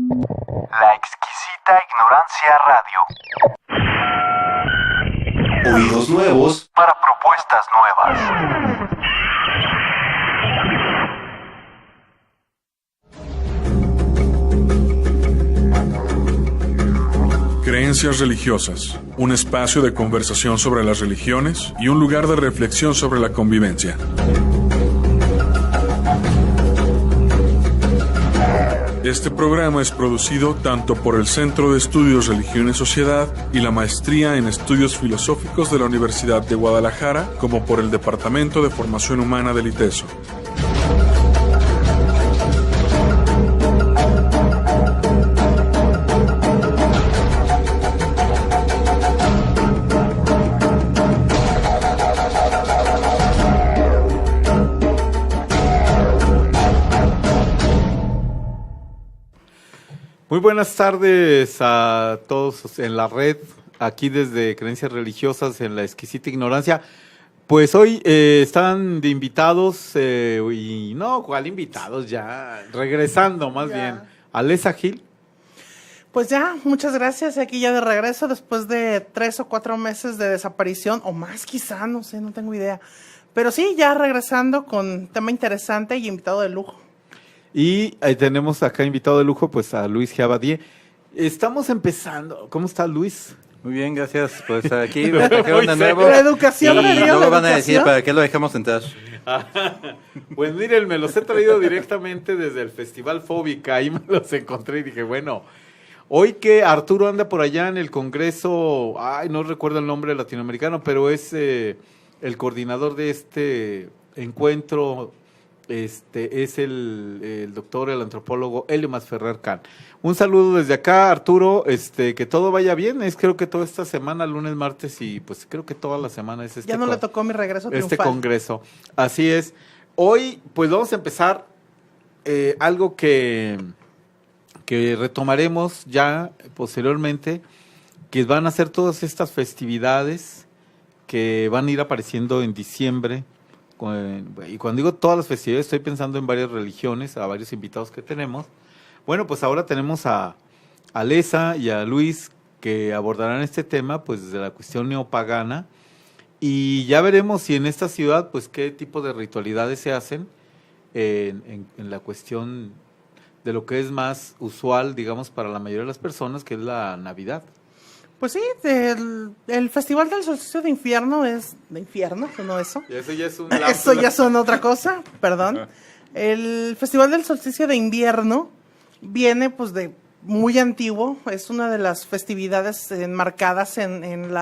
La exquisita ignorancia radio. Oídos nuevos para propuestas nuevas. Creencias religiosas, un espacio de conversación sobre las religiones y un lugar de reflexión sobre la convivencia. Este programa es producido tanto por el Centro de Estudios Religión y Sociedad y la Maestría en Estudios Filosóficos de la Universidad de Guadalajara, como por el Departamento de Formación Humana del ITESO. Muy buenas tardes a todos en la red, aquí desde Creencias Religiosas en la exquisita ignorancia. Pues hoy están de invitados, y no, ¿cuál invitados? Ya regresando más bien. Alessa Gil. Pues ya, muchas gracias, aquí ya de regreso después de 3 o 4 meses de desaparición, o más quizá, no sé, no tengo idea. Pero sí, ya regresando con tema interesante y invitado de lujo. Y tenemos acá invitado de lujo pues a Luis Giabadie. Estamos empezando. ¿Cómo está Luis? Muy bien, gracias por estar aquí. Me trajeron de nuevo. La educación, y luego van a decir para qué lo dejamos entrar. Pues miren, me los he traído directamente desde el Festival Fóbica. Ahí me los encontré y dije, bueno, hoy que Arturo anda por allá en el Congreso, no recuerdo el nombre latinoamericano, pero es el coordinador de este encuentro. Es el doctor, el antropólogo Helio Masferrer Can. Un saludo desde acá, Arturo, que todo vaya bien. Creo que toda esta semana, lunes, martes y pues creo que toda la semana es ya no le tocó mi regreso triunfal. Congreso. Así es. Hoy pues vamos a empezar algo que retomaremos ya posteriormente, que van a ser todas estas festividades que van a ir apareciendo en diciembre. Y cuando digo todas las festividades estoy pensando en varias religiones, a varios invitados que tenemos. Bueno, pues ahora tenemos a Alessa y a Luis que abordarán este tema pues desde la cuestión neopagana, y ya veremos si en esta ciudad pues qué tipo de ritualidades se hacen en la cuestión de lo que es más usual, digamos, para la mayoría de las personas, que es la Navidad. Pues sí, el Festival del Solsticio de Invierno es de infierno, ¿no? Eso ya es un eso ya son otra cosa, perdón. El Festival del Solsticio de Invierno viene pues de muy antiguo, es una de las festividades enmarcadas en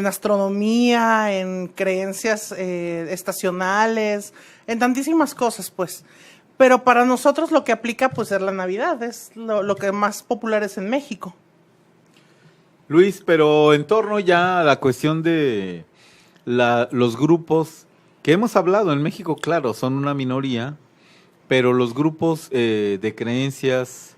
astronomía, en creencias estacionales, en tantísimas cosas, pues. Pero para nosotros lo que aplica pues es la Navidad, es lo que más popular es en México. Luis, pero en torno ya a la cuestión de los grupos que hemos hablado en México, claro, son una minoría, pero los grupos de creencias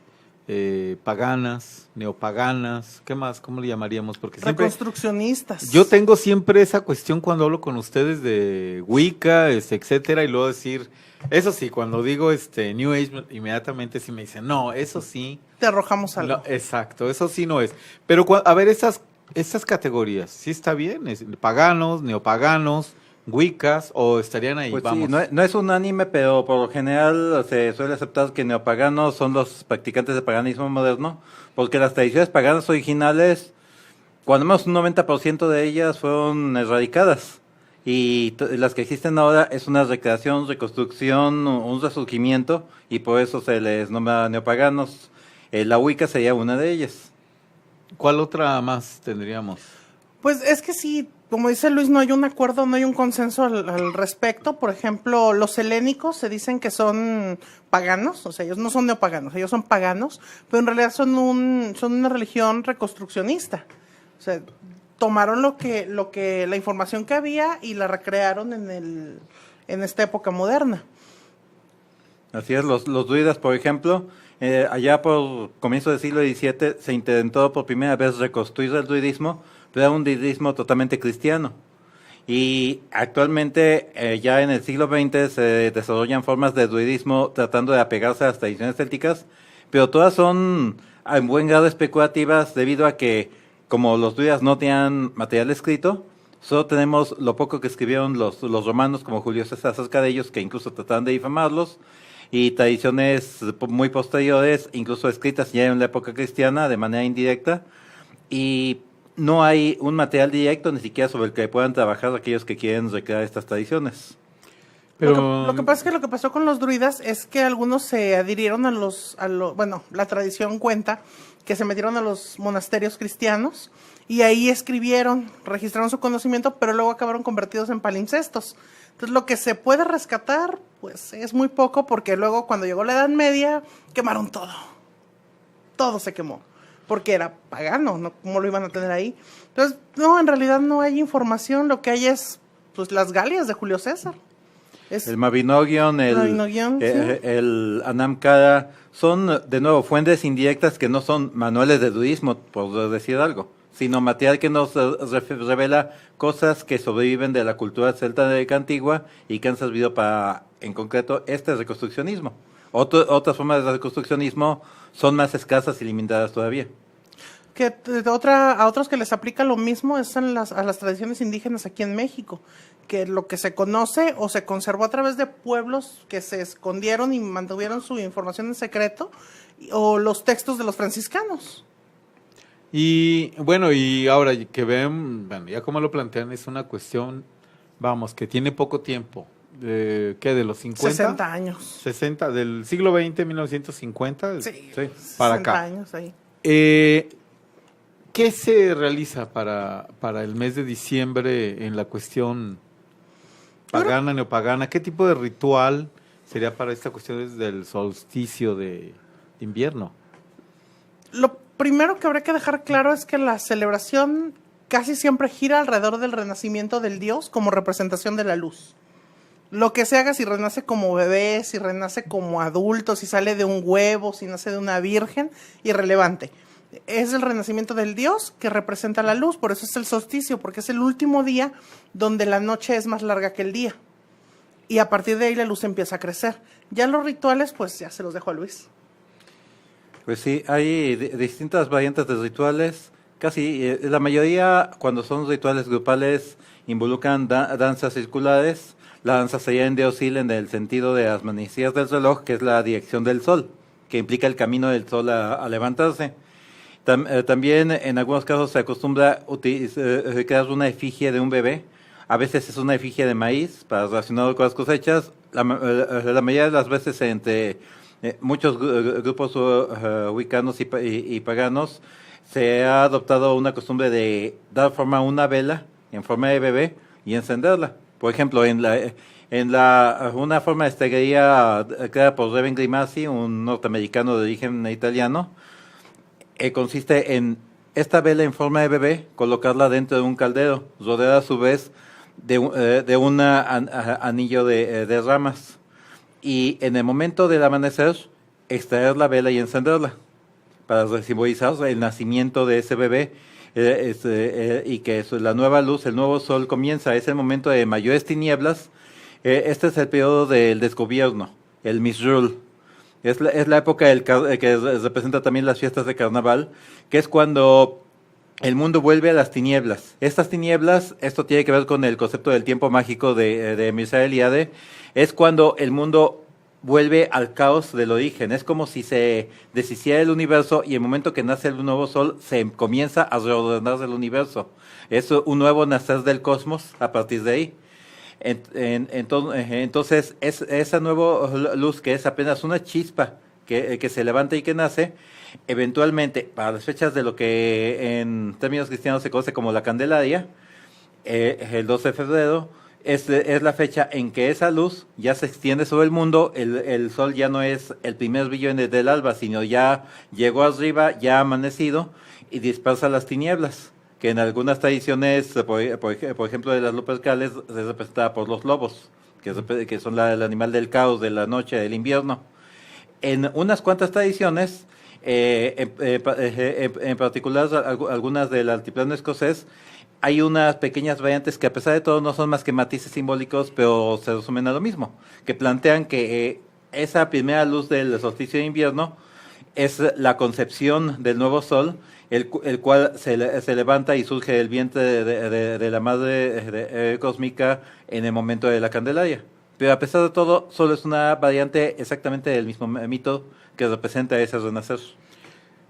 paganas, neopaganas, ¿qué más? ¿Cómo le llamaríamos? Porque siempre, reconstruccionistas. Yo tengo siempre esa cuestión cuando hablo con ustedes de Wicca, etcétera, y luego decir, eso sí, cuando digo New Age, inmediatamente sí me dicen, no, eso sí. Te arrojamos algo. No, exacto, eso sí no es. Pero a ver, esas categorías, ¿sí está bien? ¿Paganos, neopaganos, wiccas o estarían ahí? Pues vamos. sí, no es unánime, pero por lo general se suele aceptar que neopaganos son los practicantes de paganismo moderno, porque las tradiciones paganas originales, cuando menos un 90% de ellas fueron erradicadas. Y las que existen ahora es una recreación, reconstrucción, un resurgimiento, y por eso se les nombra neopaganos. La Wicca sería una de ellas. ¿Cuál otra más tendríamos? Pues es que sí, como dice Luis, no hay un acuerdo, no hay un consenso al respecto. Por ejemplo, los helénicos se dicen que son paganos, o sea, ellos no son neopaganos, ellos son paganos, pero en realidad son una religión reconstruccionista. O sea, tomaron la información que había y la recrearon en esta época moderna. Así es, los druidas, por ejemplo, allá por comienzo del siglo XVII se intentó por primera vez reconstruir el druidismo, pero era un druidismo totalmente cristiano. Y actualmente, ya en el siglo XX, se desarrollan formas de druidismo tratando de apegarse a las tradiciones célticas, pero todas son en buen grado especulativas debido a que, como los druidas no tenían material escrito, solo tenemos lo poco que escribieron los romanos como Julio César acerca de ellos, que incluso trataban de difamarlos, y tradiciones muy posteriores, incluso escritas ya en la época cristiana de manera indirecta, y no hay un material directo ni siquiera sobre el que puedan trabajar aquellos que quieren recrear estas tradiciones. Pero Lo que pasa es que lo que pasó con los druidas es que algunos se adhirieron bueno, la tradición cuenta que se metieron a los monasterios cristianos y ahí escribieron, registraron su conocimiento, pero luego acabaron convertidos en palimpsestos. Entonces lo que se puede rescatar, pues es muy poco, porque luego cuando llegó la Edad Media, quemaron todo. Todo se quemó, porque era pagano, ¿no? ¿Cómo lo iban a tener ahí? Entonces, no, en realidad no hay información, lo que hay es pues las Galias de Julio César. El Mabinogion, sí. el Anam-Cara, son de nuevo fuentes indirectas que no son manuales de druidismo, por decir algo, sino material que nos revela cosas que sobreviven de la cultura celta antigua y que han servido para, en concreto, este reconstruccionismo. Otras formas de reconstruccionismo son más escasas y limitadas todavía. Que a otros que les aplica lo mismo es a las tradiciones indígenas aquí en México, que lo que se conoce o se conservó a través de pueblos que se escondieron y mantuvieron su información en secreto, o los textos de los franciscanos. y bueno, y ahora que ven, bueno, ya como lo plantean, es una cuestión, vamos, que tiene poco tiempo. ¿Qué? ¿De los 50? 60 años. 60, del siglo XX, 1950. Sí, para 60 acá. años ahí. ¿Qué se realiza para el mes de diciembre en la cuestión pagana, neopagana? ¿Qué tipo de ritual sería para esta cuestión del solsticio de invierno? Lo primero que habría que dejar claro es que la celebración casi siempre gira alrededor del renacimiento del dios como representación de la luz. Lo que se haga, si renace como bebé, si renace como adulto, si sale de un huevo, si nace de una virgen, irrelevante. Es el renacimiento del dios que representa la luz, por eso es el solsticio, porque es el último día donde la noche es más larga que el día. Y a partir de ahí la luz empieza a crecer. Ya los rituales, pues ya se los dejo a Luis. Pues sí, hay distintas variantes de rituales. Casi la mayoría, cuando son rituales grupales, involucran danzas circulares. La danza sería en Deosil en el sentido de las manecillas del reloj, que es la dirección del sol, que implica el camino del sol a levantarse. También en algunos casos se acostumbra crear una efigie de un bebé. A veces es una efigie de maíz para relacionarlo con las cosechas. La mayoría de las veces entre muchos grupos wicanos y paganos se ha adoptado una costumbre de dar forma a una vela en forma de bebé y encenderla. Por ejemplo, una forma de esteguería creada por Reven Grimasi, un norteamericano de origen italiano, consiste en esta vela en forma de bebé, colocarla dentro de un caldero, rodeada a su vez de un anillo de ramas. Y en el momento del amanecer, extraer la vela y encenderla, para simbolizar el nacimiento de ese bebé. Y que la nueva luz, el nuevo sol comienza, es el momento de mayores tinieblas. Este es el periodo del desgobierno, el Misrule. Es la época que representa también las fiestas de carnaval, que es cuando el mundo vuelve a las tinieblas. Estas tinieblas, esto tiene que ver con el concepto del tiempo mágico de Mircea Eliade, es cuando el mundo vuelve al caos del origen. Es como si se deshiciera el universo y el momento que nace el nuevo sol se comienza a reordenar el universo. Es un nuevo nacer del cosmos a partir de ahí. Entonces, esa nueva luz, que es apenas una chispa que se levanta y que nace, eventualmente, para las fechas de lo que en términos cristianos se conoce como la Candelaria, el 12 de febrero, es la fecha en que esa luz ya se extiende sobre el mundo. El sol ya no es el primer brillo del alba, sino ya llegó arriba, ya ha amanecido y dispersa las tinieblas, que en algunas tradiciones, por ejemplo de las Lupercales, es representada por los lobos, que son el animal del caos, de la noche, del invierno. En unas cuantas tradiciones, en particular algunas del altiplano escocés, hay unas pequeñas variantes que a pesar de todo no son más que matices simbólicos, pero se resumen a lo mismo, que plantean que esa primera luz del solsticio de invierno es la concepción del nuevo sol, el cual se levanta y surge del vientre de la madre cósmica en el momento de la Candelaria. Pero a pesar de todo, solo es una variante exactamente del mismo mito que representa ese renacer.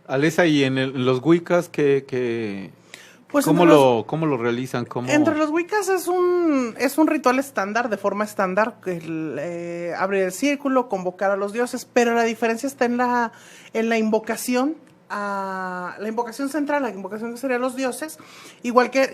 Alesa, y en los Wiccas, Pues ¿cómo entre cómo lo realizan? Entre los Wiccas es un ritual estándar, de forma estándar, que abrir el círculo, convocar a los dioses, pero la diferencia está en la invocación, la invocación central, la invocación que serían los dioses,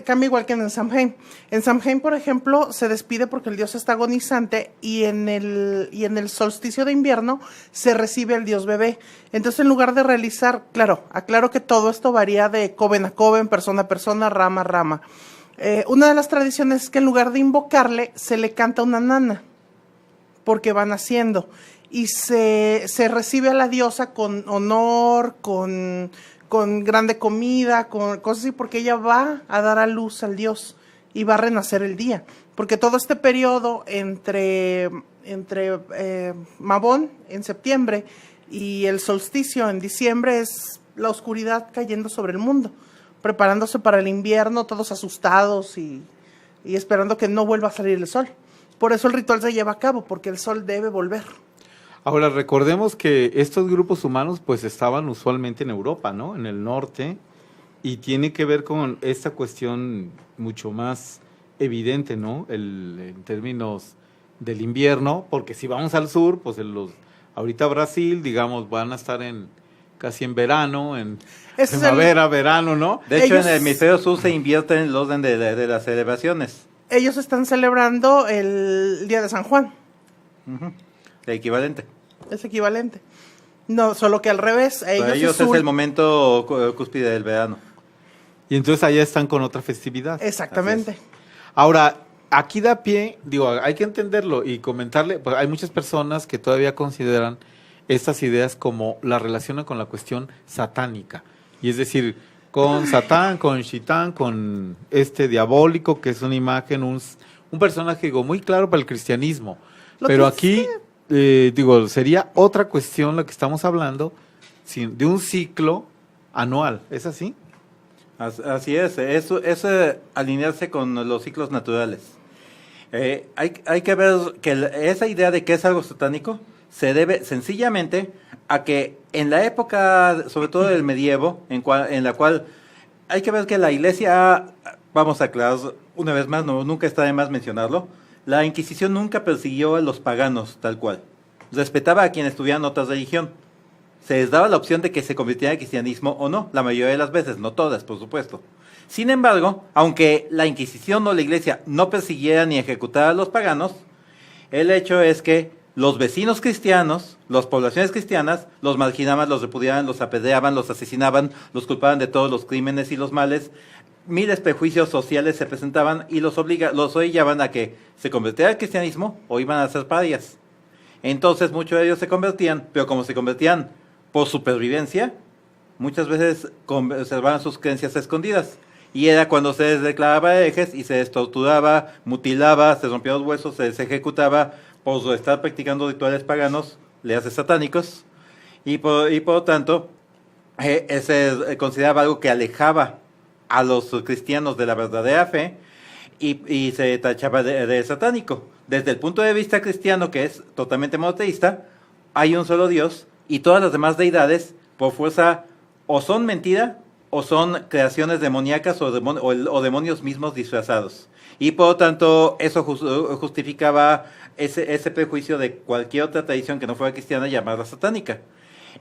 cambia igual que en Samhain. En Samhain, por ejemplo, se despide porque el dios está agonizante, y en el solsticio de invierno se recibe al dios bebé. Entonces, en lugar de realizar, aclaro que todo esto varía de coven a coven, persona a persona, rama a rama. Una de las tradiciones es que en lugar de invocarle, se le canta una nana, porque van haciendo. Y se recibe a la diosa con honor, con grande comida, con cosas así, porque ella va a dar a luz al dios y va a renacer el día. Porque todo este periodo entre Mabón en septiembre y el solsticio en diciembre es la oscuridad cayendo sobre el mundo, preparándose para el invierno, todos asustados y esperando que no vuelva a salir el sol. Por eso el ritual se lleva a cabo, porque el sol debe volver. Ahora, recordemos que estos grupos humanos pues estaban usualmente en Europa, ¿no? En el norte, y tiene que ver con esta cuestión mucho más evidente, ¿no? En términos del invierno, porque si vamos al sur, pues ahorita Brasil, digamos, van a estar casi en verano, en primavera, verano, ¿no? De hecho, en el hemisferio sur se invierte en el orden de las celebraciones. Ellos están celebrando el Día de San Juan. El equivalente. Es equivalente. No, solo que al revés. Para ellos es el momento cúspide del verano. Y entonces allá están con otra festividad. Exactamente. Ahora, aquí da pie, hay que entenderlo y comentarle, pues hay muchas personas que todavía consideran estas ideas como la relacionan con la cuestión satánica. Y es decir, con Satán, con Shitán, con este diabólico, que es una imagen, un personaje muy claro para el cristianismo. Pero aquí, sería otra cuestión la que estamos hablando, de un ciclo anual, ¿es así? Así es alinearse con los ciclos naturales. Hay que ver que esa idea de que es algo satánico se debe sencillamente a que en la época, sobre todo del medievo, en la cual hay que ver que la Iglesia, vamos a aclarar una vez más, nunca está de más mencionarlo, la Inquisición nunca persiguió a los paganos tal cual. Respetaba a quienes tuvieran otra religión. Se les daba la opción de que se convirtieran al cristianismo o no, la mayoría de las veces, no todas, por supuesto. Sin embargo, aunque la Inquisición o la Iglesia no persiguiera ni ejecutara a los paganos, el hecho es que los vecinos cristianos, las poblaciones cristianas, los marginaban, los repudiaban, los apedreaban, los asesinaban, los culpaban de todos los crímenes y los males. Miles de prejuicios sociales se presentaban y los orillaban a que se convirtieran al cristianismo o iban a ser parias. Entonces muchos de ellos se convertían, pero como se convertían por supervivencia, muchas veces conservaban sus creencias escondidas. Y era cuando se les declaraba herejes y se les torturaba, mutilaba, se rompía los huesos, se les ejecutaba por estar practicando rituales paganos, le hace satánicos, y por lo tanto se consideraba algo que alejaba a los cristianos de la verdadera fe y se tachaba de satánico. Desde el punto de vista cristiano, que es totalmente monoteísta, hay un solo Dios y todas las demás deidades, por fuerza, o son mentira o son creaciones demoníacas o demonios mismos disfrazados. Y por lo tanto, eso justificaba ese prejuicio de cualquier otra tradición que no fuera cristiana llamarla satánica.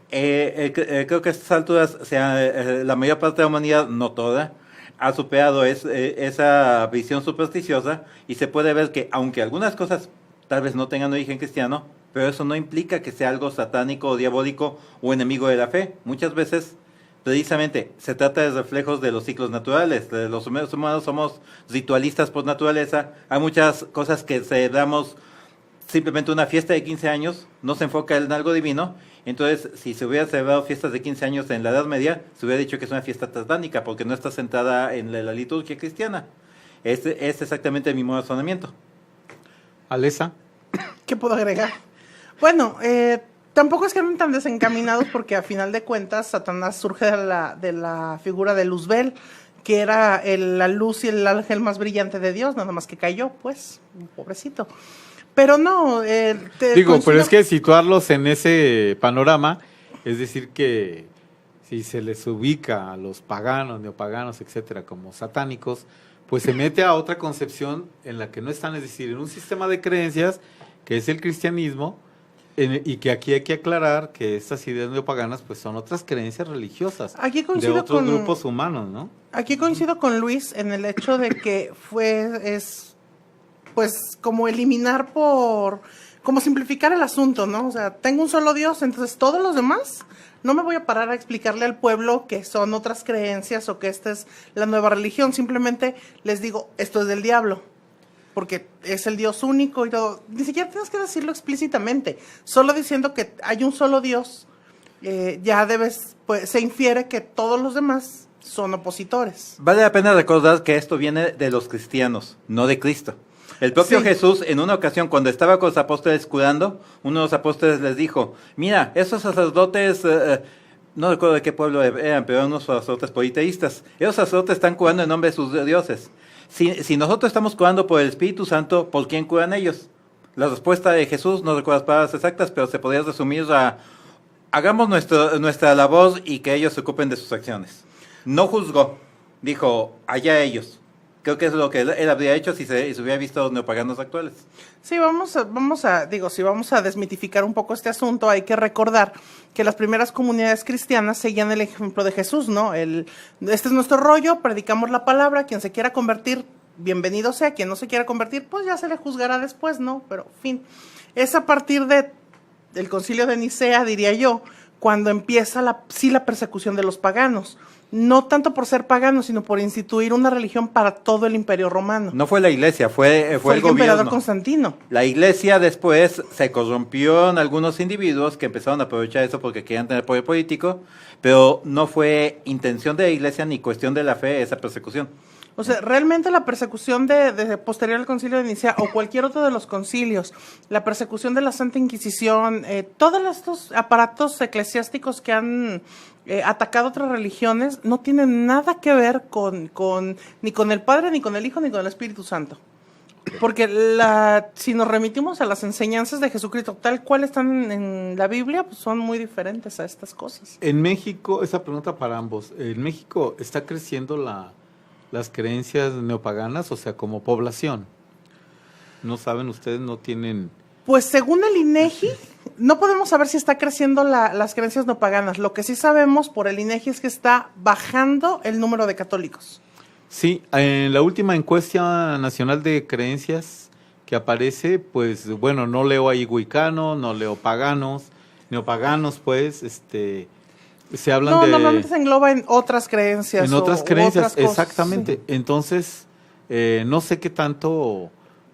Creo que a estas alturas la mayor parte de la humanidad, no toda, ha superado esa visión supersticiosa y se puede ver que aunque algunas cosas tal vez no tengan origen cristiano, pero eso no implica que sea algo satánico o diabólico o enemigo de la fe. Muchas veces precisamente se trata de reflejos de los ciclos naturales. Los humanos somos ritualistas por naturaleza. Hay muchas cosas que celebramos simplemente una fiesta de 15 años, no se enfoca en algo divino. Entonces, si se hubiera celebrado fiestas de 15 años en la Edad Media, se hubiera dicho que es una fiesta satánica, porque no está centrada en la liturgia cristiana. Es exactamente el mismo razonamiento. Alesa. ¿Qué puedo agregar? Bueno, tampoco es que eran tan desencaminados porque a final de cuentas Satanás surge de la figura de Luzbel, que era la luz y el ángel más brillante de Dios, nada más que cayó, pues, pobrecito. Pero no, pero es que situarlos en ese panorama, es decir que si se les ubica a los paganos, neopaganos, etcétera, como satánicos, pues se mete a otra concepción en la que no están, es decir, en un sistema de creencias que es el cristianismo, y que aquí hay que aclarar que estas ideas neopaganas pues son otras creencias religiosas aquí de otros grupos humanos, ¿no? Aquí coincido con Luis en el hecho de que pues como eliminar como simplificar el asunto, ¿no? O sea, tengo un solo Dios, entonces todos los demás no me voy a parar a explicarle al pueblo que son otras creencias o que esta es la nueva religión, simplemente les digo, esto es del diablo, porque es el Dios único y todo. Ni siquiera tienes que decirlo explícitamente, solo diciendo que hay un solo Dios, pues se infiere que todos los demás son opositores. Vale la pena recordar que esto viene de los cristianos, no de Cristo. El propio Jesús, en una ocasión, cuando estaba con los apóstoles curando, uno de los apóstoles les dijo, mira, esos sacerdotes, no recuerdo de qué pueblo eran, pero eran unos sacerdotes politeístas, esos sacerdotes están curando en nombre de sus dioses. Si nosotros estamos curando por el Espíritu Santo, ¿por quién curan ellos? La respuesta de Jesús, no recuerdo las palabras exactas, pero se podría resumir a, hagamos nuestra labor y que ellos se ocupen de sus acciones. No juzgó, dijo, allá ellos. Creo que es lo que él habría hecho si se hubiera visto los neopaganos actuales. Sí, si vamos a desmitificar un poco este asunto, hay que recordar que las primeras comunidades cristianas seguían el ejemplo de Jesús, ¿no? Este es nuestro rollo, predicamos la palabra, quien se quiera convertir, bienvenido sea, quien no se quiera convertir, pues ya se le juzgará después, ¿no? Pero, en fin, es a partir del Concilio de Nicea, diría yo, cuando empieza la persecución de los paganos. No tanto por ser paganos, sino por instituir una religión para todo el Imperio Romano. No fue la iglesia, fue el gobierno. Emperador Constantino. La iglesia después se corrompió en algunos individuos que empezaron a aprovechar eso porque querían tener poder político, pero no fue intención de la iglesia ni cuestión de la fe esa persecución. O sea, realmente la persecución de posterior al Concilio de Nicea o cualquier otro de los concilios, la persecución de la Santa Inquisición, todos estos aparatos eclesiásticos que han atacado otras religiones no tienen nada que ver ni con el Padre, ni con el Hijo, ni con el Espíritu Santo. Porque si nos remitimos a las enseñanzas de Jesucristo tal cual están en la Biblia, pues son muy diferentes a estas cosas. En México, esa pregunta para ambos, ¿en México está creciendo las creencias neopaganas, o sea, como población? ¿No saben ustedes, no tienen...? Pues según el INEGI, no podemos saber si está creciendo las creencias neopaganas. Lo que sí sabemos por el INEGI es que está bajando el número de católicos. Sí, en la última encuesta nacional de creencias que aparece, pues, bueno, no leo ahí wicano, no leo paganos, neopaganos, pues, se hablan de... Normalmente se engloba en otras creencias. En otras creencias, otras cosas, exactamente. Sí. Entonces, no sé qué tanto...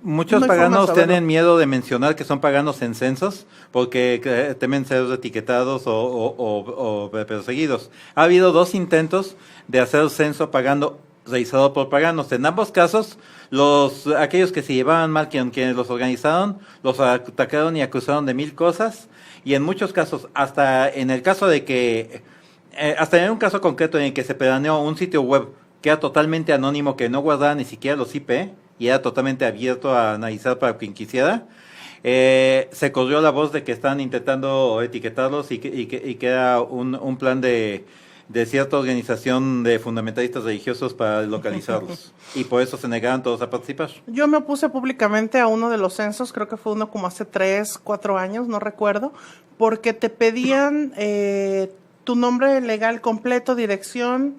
Muchos paganos tienen miedo de mencionar que son paganos en censos porque temen ser etiquetados o perseguidos. Ha habido 2 intentos de hacer censo pagano realizado por paganos. En ambos casos, aquellos que se llevaban mal, quienes los organizaron, los atacaron y acusaron de 1000 cosas. Y en muchos casos, hasta en el caso de que, hasta en un caso concreto en el que se planeó un sitio web que era totalmente anónimo, que no guardaba ni siquiera los IP y era totalmente abierto a analizar para quien quisiera, se corrió la voz de que estaban intentando etiquetarlos y que era un plan de cierta organización de fundamentalistas religiosos para localizarlos. Y por eso se negaron todos a participar. Yo me opuse públicamente a uno de los censos, creo que fue uno como hace 3, 4 años, no recuerdo, porque te pedían tu nombre legal completo, dirección,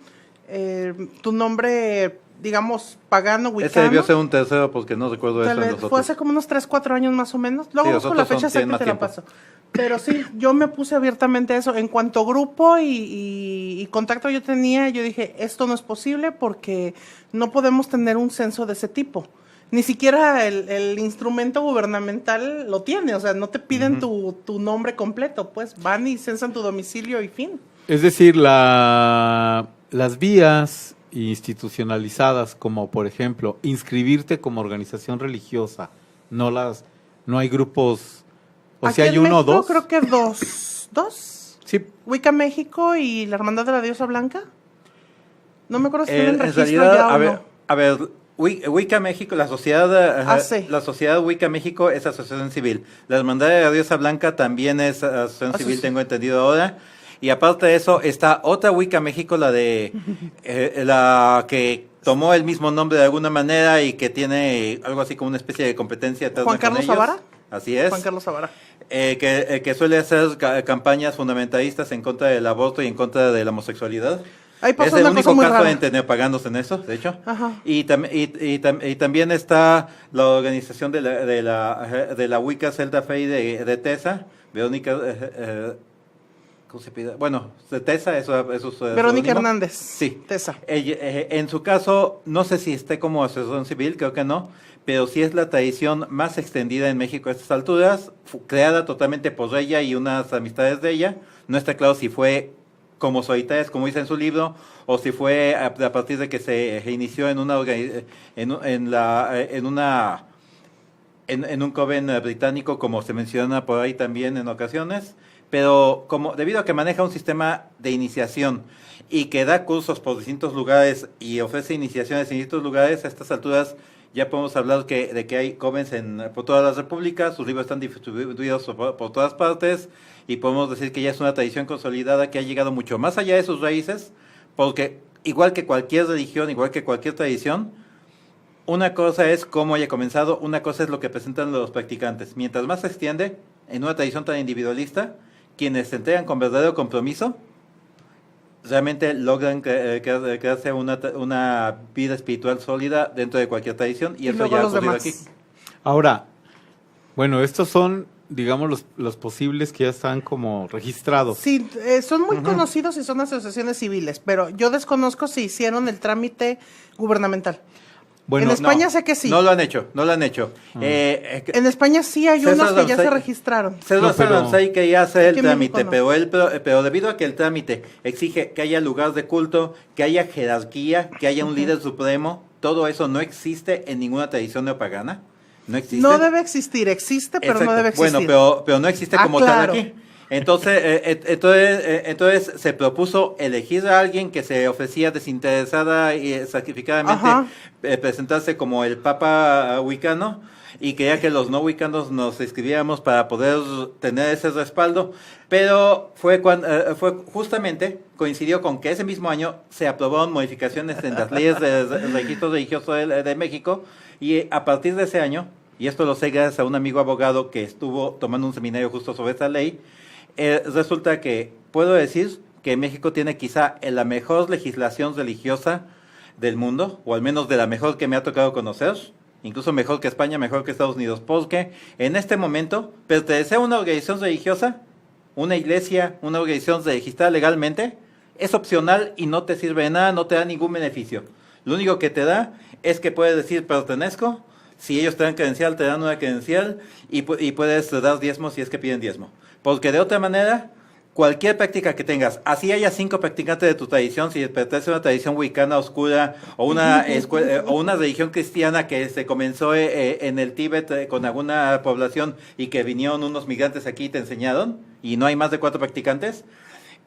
tu nombre, digamos, pagano, wicano. Ese debió ser un tercero porque no recuerdo eso en los otros. Fue hace como unos 3, 4 años más o menos. Luego busco la fecha exacta y te la paso. Pero sí, yo me puse abiertamente a eso. En cuanto grupo y contacto yo tenía, yo dije, esto no es posible porque no podemos tener un censo de ese tipo. Ni siquiera el instrumento gubernamental lo tiene, o sea, no te piden tu nombre completo, pues van y censan tu domicilio y fin. Es decir, las vías institucionalizadas, como por ejemplo, inscribirte como organización religiosa, no hay grupos O Aquí sea, hay en uno o México dos. creo que dos. ¿Dos? Sí, Wicca México y la Hermandad de la Diosa Blanca. No me acuerdo si tienen En registro realidad, ya o a no. ver, Wicca México, la sociedad, sí. la sociedad Wicca México es asociación civil. La Hermandad de la Diosa Blanca también es asociación civil, tengo entendido ahora. Y aparte de eso, está otra Wicca México, la de la que tomó el mismo nombre de alguna manera y que tiene algo así como una especie de competencia eterna ¿Juan con Carlos ellos. Zavara? Así es. Juan Carlos Zavara. Que suele hacer campañas fundamentalistas en contra del aborto y en contra de la homosexualidad. Ahí pasó Es el una único cosa muy caso rara. de neopaganos en eso, de hecho. Ajá. Y también está la organización de la Wicca Celta Fey de TESA, Verónica, ¿cómo se pide? Bueno, de TESA, eso es Verónica seudónimo. Hernández. Sí. Tesa. En su caso, no sé si esté como asociación civil, creo que no, pero sí es la tradición más extendida en México a estas alturas, creada totalmente por ella y unas amistades de ella. No está claro si fue como solitarias, como dice en su libro, o si fue a partir de que se inició en una en un coven británico, como se menciona por ahí también en ocasiones, pero debido a que maneja un sistema de iniciación y que da cursos por distintos lugares y ofrece iniciaciones en distintos lugares, a estas alturas ya podemos hablar de que hay covens por todas las repúblicas, sus libros están distribuidos por todas partes, y podemos decir que ya es una tradición consolidada que ha llegado mucho más allá de sus raíces, porque igual que cualquier religión, igual que cualquier tradición, una cosa es cómo haya comenzado, una cosa es lo que presentan los practicantes. Mientras más se extiende en una tradición tan individualista, quienes se entregan con verdadero compromiso, realmente logran crearse una vida espiritual sólida dentro de cualquier tradición, y eso luego ya ha los ocurrido demás. aquí. ahora, bueno, estos son, digamos, los posibles que ya están como registrados. Sí, son muy conocidos y son asociaciones civiles, pero yo desconozco si hicieron el trámite gubernamental. Bueno, en España sé que sí. No lo han hecho. En España sí hay César unos que ya se Ramsay- registraron. César pero- Ramsay que ya hace el Aquí en trámite, México no. pero debido a que el trámite exige que haya lugar de culto, que haya jerarquía, que haya un líder supremo, todo eso no existe en ninguna tradición neopagana. No existe. No debe existir, existe, pero Exacto. no debe existir. Bueno, pero no existe como claro. tal aquí. Entonces se propuso elegir a alguien que se ofrecía desinteresada y sacrificadamente Ajá. presentarse como el Papa wicano, y quería que los no wicanos nos inscribiéramos para poder tener ese respaldo, pero fue justamente coincidió con que ese mismo año se aprobaron modificaciones en las leyes del registro religioso de México, y a partir de ese año, y esto lo sé gracias a un amigo abogado que estuvo tomando un seminario justo sobre esta ley, resulta que puedo decir que México tiene quizá la mejor legislación religiosa del mundo, o al menos de la mejor que me ha tocado conocer, incluso mejor que España, mejor que Estados Unidos, porque en este momento pertenecer a una organización religiosa, una iglesia, una organización registrada legalmente, es opcional y no te sirve de nada, no te da ningún beneficio. Lo único que te da es que puedes decir pertenezco, si ellos te dan credencial, te dan una credencial, y puedes dar diezmo si es que piden diezmo. Porque de otra manera, cualquier práctica que tengas, así haya 5 practicantes de tu tradición, si pertenece a una tradición wicana oscura o una o una religión cristiana que se comenzó en el Tíbet con alguna población y que vinieron unos migrantes aquí y te enseñaron, y no hay más de 4 practicantes,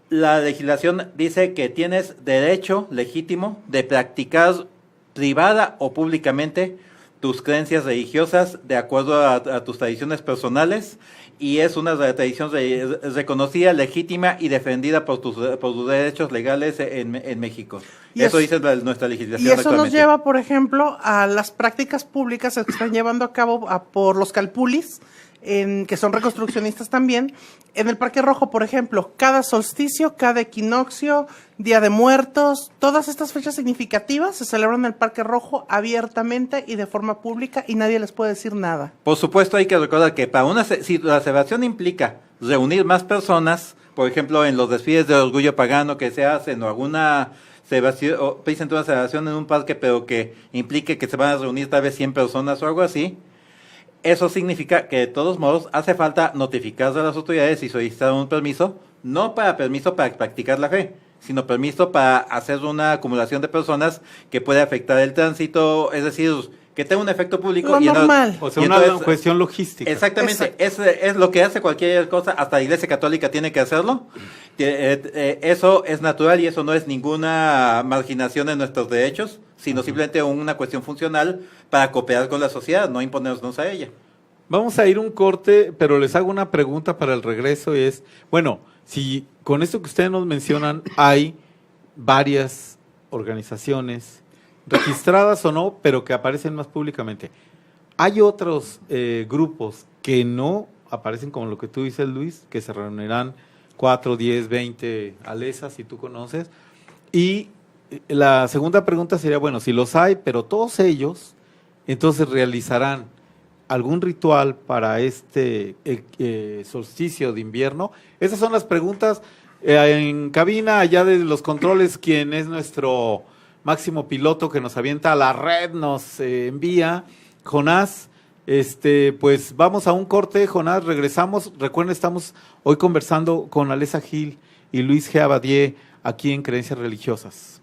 la legislación dice que tienes derecho legítimo de practicar privada o públicamente tus creencias religiosas de acuerdo a tus tradiciones personales, y es una tradición reconocida, legítima y defendida por tus derechos legales en México. Y Eso es- dice nuestra legislación Y eso nos actualmente. lleva, por ejemplo, a las prácticas públicas que se están llevando a cabo por los calpulis, que son reconstruccionistas también. En el Parque Rojo, por ejemplo, cada solsticio, cada equinoccio, Día de Muertos, todas estas fechas significativas se celebran en el Parque Rojo abiertamente y de forma pública, y nadie les puede decir nada. Por supuesto, hay que recordar que si la celebración implica reunir más personas, por ejemplo, en los desfiles de orgullo pagano que se hacen, o alguna celebración, o presenten una celebración en un parque, pero que implique que se van a reunir tal vez 100 personas o algo así, eso significa que de todos modos hace falta notificar a las autoridades y solicitar un permiso, no permiso para practicar la fe, sino permiso para hacer una acumulación de personas que puede afectar el tránsito, es decir, que tenga un efecto público. Lo normal. O sea, y una entonces- cuestión logística. Exactamente, es lo que hace cualquier cosa, hasta la Iglesia Católica tiene que hacerlo. Eso es natural y eso no es ninguna marginación de nuestros derechos, sino simplemente una cuestión funcional para cooperar con la sociedad, no imponernos a ella. Vamos a ir un corte, pero les hago una pregunta para el regreso y es, bueno, si con esto que ustedes nos mencionan hay varias organizaciones registradas o no, pero que aparecen más públicamente. Hay otros grupos que no aparecen como lo que tú dices, Luis, que se reunirán 4, 10, 20 alesas, si tú conoces. Y la segunda pregunta sería, bueno, si los hay, pero todos ellos, entonces realizarán algún ritual para este solsticio de invierno. Esas son las preguntas. En cabina, allá de los controles, quien es nuestro máximo piloto que nos avienta a la red, nos envía, Jonás. Pues vamos a un corte, Jonás, regresamos. Recuerden, estamos hoy conversando con Alessa Gil y Luis G. Abadie aquí en Creencias Religiosas.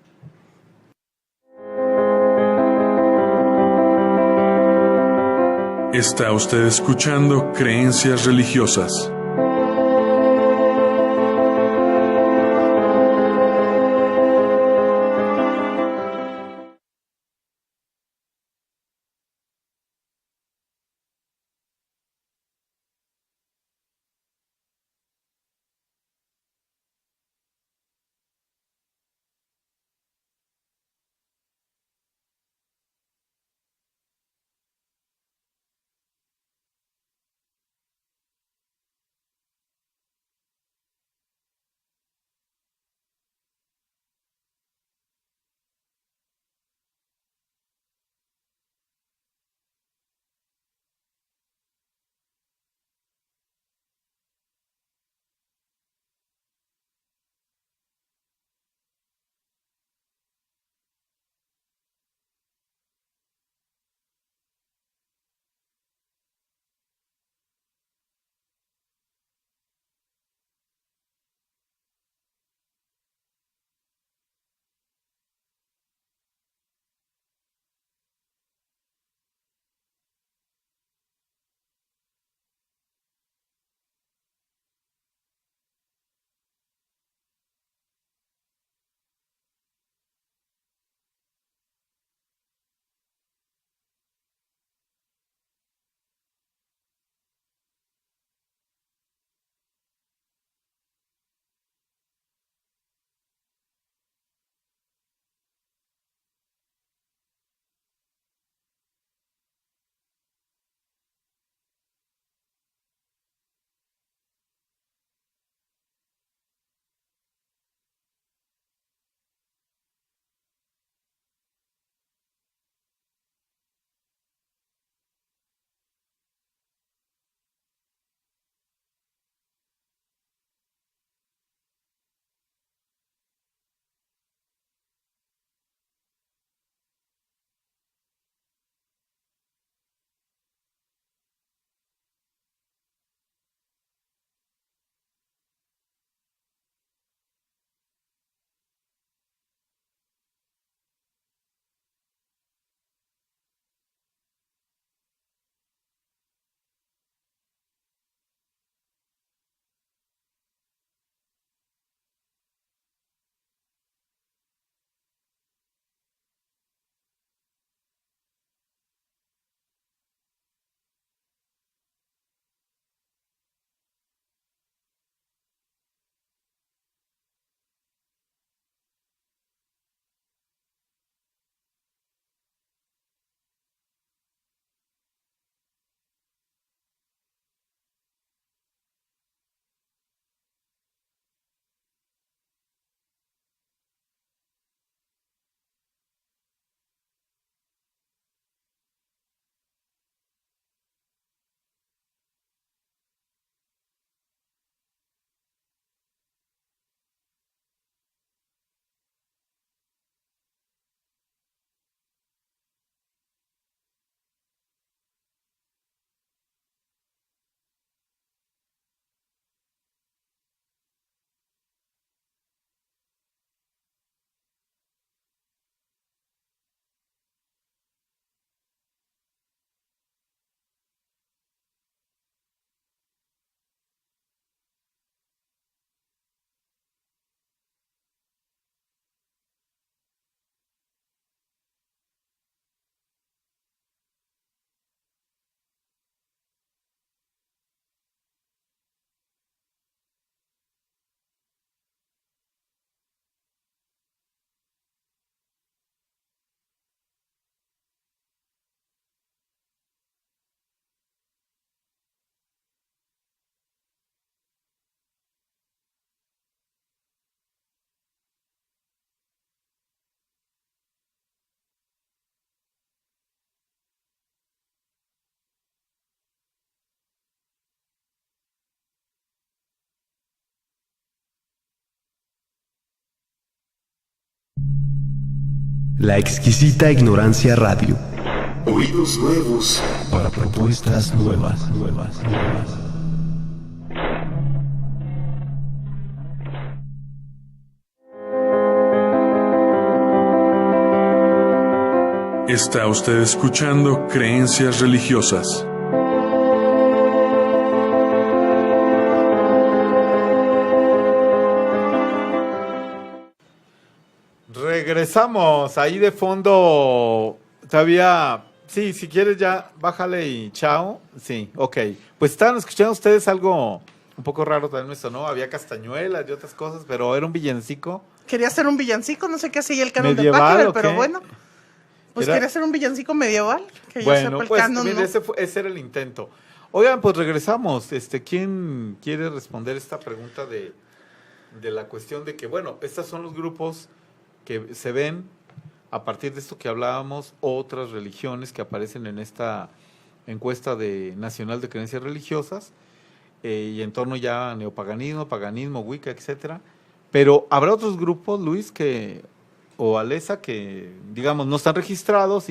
Está usted escuchando Creencias Religiosas. La exquisita ignorancia radio. Oídos nuevos para propuestas nuevas. Está usted escuchando Creencias Religiosas. Regresamos. Ahí de fondo todavía... Sí, si quieres ya, bájale y chao. Sí, ok. Pues estaban escuchando ustedes algo un poco raro también esto, ¿no? Había castañuelas y otras cosas, pero era un villancico. Quería hacer un villancico, no sé qué hacía el canon de ¿Medieval Pachelbel, o qué? pero bueno. Pues quería hacer un villancico medieval, que yo sepa el pues canon, mire, ¿no? ese era el intento. Oigan, pues regresamos. ¿Quién quiere responder esta pregunta de la cuestión de que, bueno, estos son los grupos que se ven a partir de esto que hablábamos, otras religiones que aparecen en esta encuesta nacional de creencias religiosas, y en torno ya a neopaganismo, paganismo, Wicca, etcétera. Pero habrá otros grupos, Luis, o Alesa, que digamos no están registrados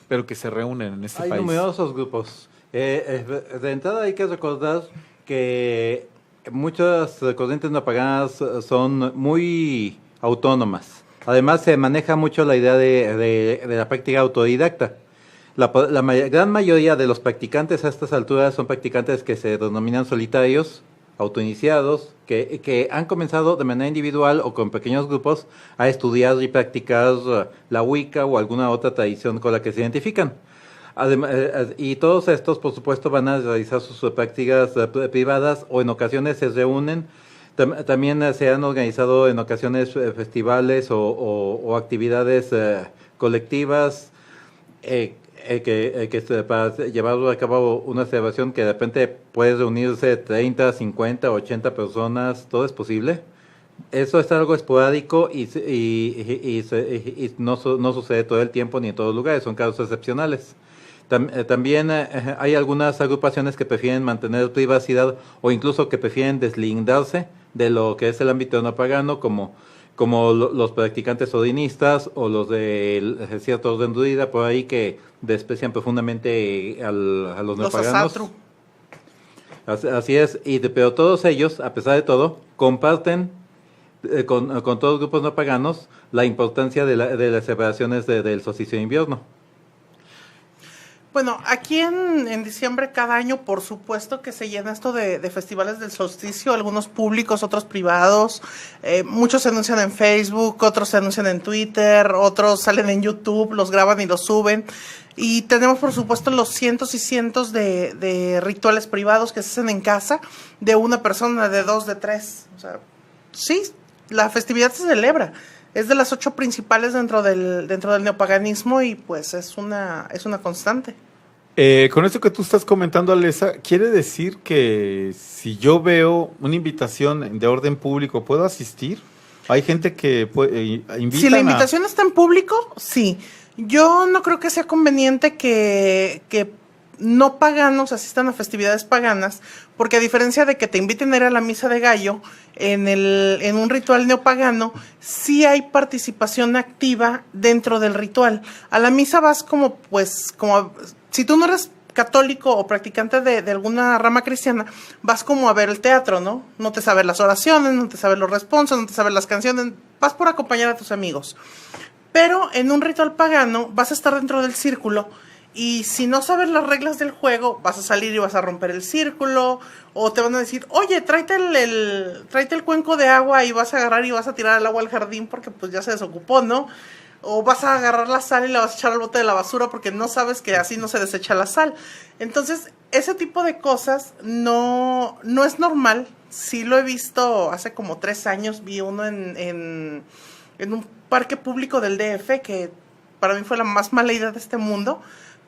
pero que se reúnen en este Hay país. numerosos grupos. De entrada hay que recordar que muchas corrientes neopaganas son muy autónomas. Además, se maneja mucho la idea de la práctica autodidacta. La gran mayoría de los practicantes a estas alturas son practicantes que se denominan solitarios, autoiniciados, que han comenzado de manera individual o con pequeños grupos a estudiar y practicar la Wicca o alguna otra tradición con la que se identifican. Además, y todos estos, por supuesto, van a realizar sus prácticas privadas o en ocasiones se reúnen. También se han organizado en ocasiones festivales o actividades colectivas para llevar a cabo una celebración que de repente puede reunirse 30, 50, 80 personas, todo es posible. Eso es algo esporádico y no sucede todo el tiempo ni en todos los lugares, son casos excepcionales. También hay algunas agrupaciones que prefieren mantener privacidad o incluso que prefieren deslindarse de lo que es el ámbito neopagano, como los practicantes odinistas o los de cierto orden druida por ahí que desprecian profundamente a los neopaganos. Asatru. Así es, pero todos ellos, a pesar de todo, comparten con todos los grupos neopaganos la importancia de las celebraciones del solsticio de invierno. Bueno, aquí en diciembre cada año, por supuesto que se llena esto de festivales del solsticio, algunos públicos, otros privados, muchos se anuncian en Facebook, otros se anuncian en Twitter, otros salen en YouTube, los graban y los suben. Y tenemos, por supuesto, los cientos y cientos de rituales privados que se hacen en casa, de una persona, de dos, de tres. O sea, sí, la festividad se celebra. Es de las 8 principales dentro del neopaganismo y pues es una constante. Con esto que tú estás comentando, Alesa, ¿quiere decir que si yo veo una invitación de orden público, ¿puedo asistir? Hay gente que invita. Si la invitación está en público, sí. Yo no creo que sea conveniente que no paganos asistan a festividades paganas, porque a diferencia de que te inviten a ir a la misa de gallo, en un ritual neopagano, sí hay participación activa dentro del ritual. A la misa vas como si tú no eres católico o practicante de alguna rama cristiana, vas como a ver el teatro, ¿no? No te sabes las oraciones, no te sabes los responsos, no te sabes las canciones, vas por acompañar a tus amigos. Pero en un ritual pagano vas a estar dentro del círculo. Y si no sabes las reglas del juego, vas a salir y vas a romper el círculo, o te van a decir, oye, tráete el cuenco de agua y vas a agarrar y vas a tirar el agua al jardín porque pues ya se desocupó, ¿no? O vas a agarrar la sal y la vas a echar al bote de la basura porque no sabes que así no se desecha la sal. Entonces, ese tipo de cosas no es normal. Sí lo he visto hace como 3 años, vi uno en un parque público del DF que para mí fue la más mala idea de este mundo.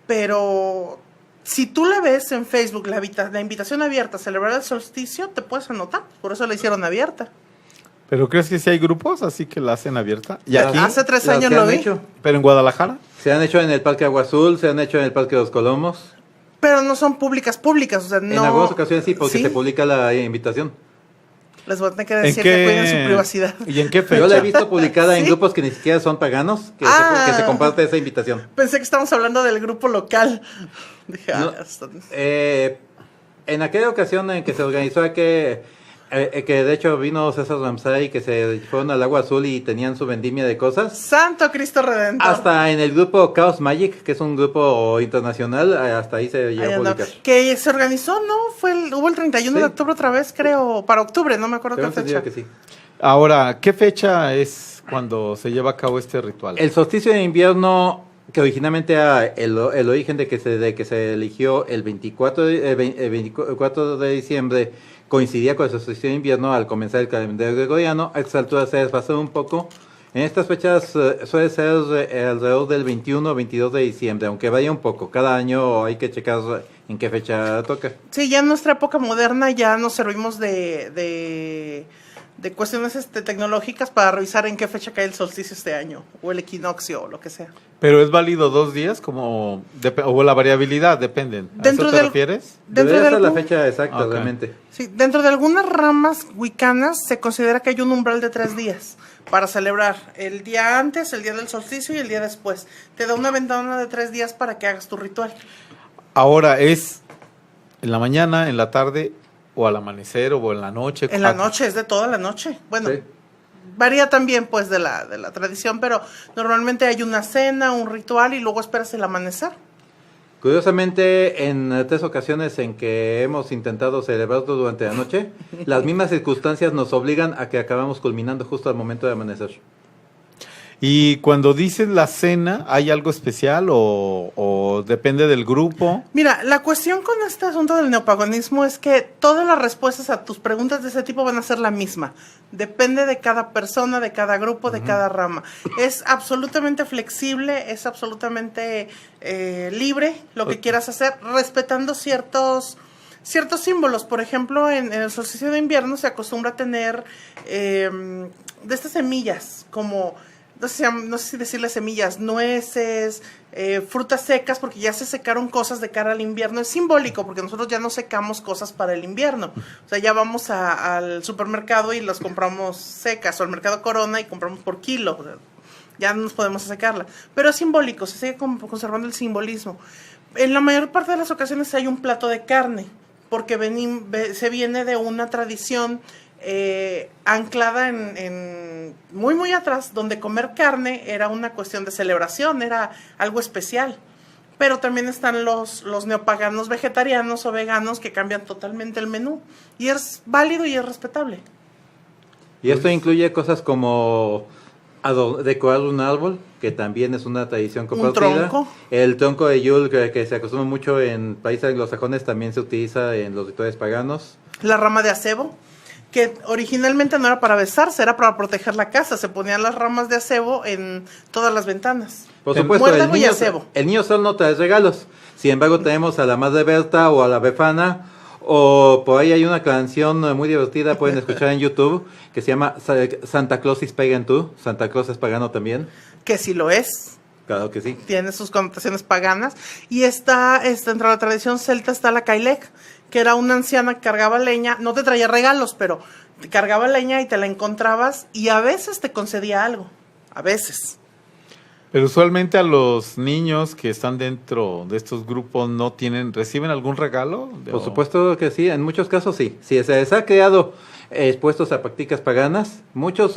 Pero si tú la ves en Facebook, la invitación abierta a celebrar el solsticio, te puedes anotar. Por eso la hicieron abierta. ¿Pero crees que sí hay grupos así que la hacen abierta? ¿Y aquí? Hace 3 años lo vi. ¿Pero en Guadalajara? Se han hecho en el Parque Agua Azul, se han hecho en el Parque de los Colomos. Pero no son públicas, o sea, no. En algunas ocasiones sí, porque ¿sí? se publica la invitación. Les voy a tener que decir que cuiden su privacidad. ¿Y en qué fecha? Yo la he visto publicada en ¿Sí? grupos que ni siquiera son paganos, que se comparte esa invitación. Pensé que estábamos hablando del grupo local. Dije, No, en aquella ocasión en que se organizó que de hecho vino César Ramsay, que se fueron al Agua Azul y tenían su vendimia de cosas. Santo Cristo Redentor. Hasta en el grupo Chaos Magic, que es un grupo internacional, hasta ahí se llegó a publicar. Que se organizó, ¿no? Hubo el 31 Sí. de octubre otra vez, creo, para octubre, no me acuerdo Tengo qué entendido fecha. que sí. Ahora, ¿qué fecha es cuando se lleva a cabo este ritual? El solsticio de invierno, que originalmente era el origen de que se eligió el 24 de diciembre, coincidía con el solsticio de invierno al comenzar el calendario gregoriano. A estas alturas se ha desfasado un poco. En estas fechas suele ser alrededor del 21 o 22 de diciembre, aunque vaya un poco. Cada año hay que checar en qué fecha toca. Sí, ya en nuestra época moderna ya nos servimos de cuestiones tecnológicas para revisar en qué fecha cae el solsticio este año, o el equinoccio, o lo que sea. ¿Pero es válido 2 días como o la variabilidad? Dependen. ¿A Dentro eso te del- refieres? Dentro Debería de ser la algún- fecha exacta, Ok. realmente. Sí, dentro de algunas ramas wiccanas se considera que hay un umbral de 3 días para celebrar el día antes, el día del solsticio y el día después. Te da una ventana de 3 días para que hagas tu ritual. Ahora, ¿es en la mañana, en la tarde o al amanecer o en la noche? En la noche, es de toda la noche. Bueno, Sí. varía también pues de la tradición, pero normalmente hay una cena, un ritual y luego esperas el amanecer. Curiosamente, en 3 ocasiones en que hemos intentado celebrarlo durante la noche, las mismas circunstancias nos obligan a que acabamos culminando justo al momento de amanecer. Y cuando dices la cena, ¿hay algo especial o depende del grupo? Mira, la cuestión con este asunto del neopaganismo es que todas las respuestas a tus preguntas de ese tipo van a ser la misma. Depende de cada persona, de cada grupo, de cada rama. Es absolutamente flexible, es absolutamente libre lo que quieras hacer, respetando ciertos símbolos. Por ejemplo, en el solsticio de invierno se acostumbra a tener de estas semillas, como, no sé si decirle semillas, nueces, frutas secas, porque ya se secaron cosas de cara al invierno. Es simbólico, porque nosotros ya no secamos cosas para el invierno. O sea, ya vamos al supermercado y las compramos secas, o al mercado Corona y compramos por kilo. O sea, ya no nos podemos secarla. Pero es simbólico, se sigue conservando el simbolismo. En la mayor parte de las ocasiones hay un plato de carne, porque se viene de una tradición anclada en muy muy atrás, donde comer carne era una cuestión de celebración, era algo especial. Pero también están los neopaganos vegetarianos o veganos que cambian totalmente el menú, y es válido y es respetable. Y esto incluye cosas como decorar un árbol, que también es una tradición compartida. tronco. El tronco de Yule, que se acostumbra mucho en países anglosajones, también se utiliza en los rituales paganos. La rama de acebo, que originalmente no era para besarse, era para proteger la casa. Se ponían las ramas de acebo en todas las ventanas. Por supuesto, Muérdago y acebo. el niño sol no trae regalos. Sin embargo, tenemos a la Madre Berta o a la Befana, o por ahí hay una canción muy divertida, pueden escuchar en YouTube, que se llama Santa Claus is Pagan Too. Santa Claus es pagano también. Que sí lo es, Claro que sí. tiene sus connotaciones paganas. Y está dentro de la tradición celta está la Cailec, que era una anciana que cargaba leña, no te traía regalos, pero te cargaba leña y te la encontrabas y a veces te concedía algo, a veces. Pero usualmente a los niños que están dentro de estos grupos reciben algún regalo. Por supuesto que sí, en muchos casos sí. Si se les ha creado expuestos a prácticas paganas, muchos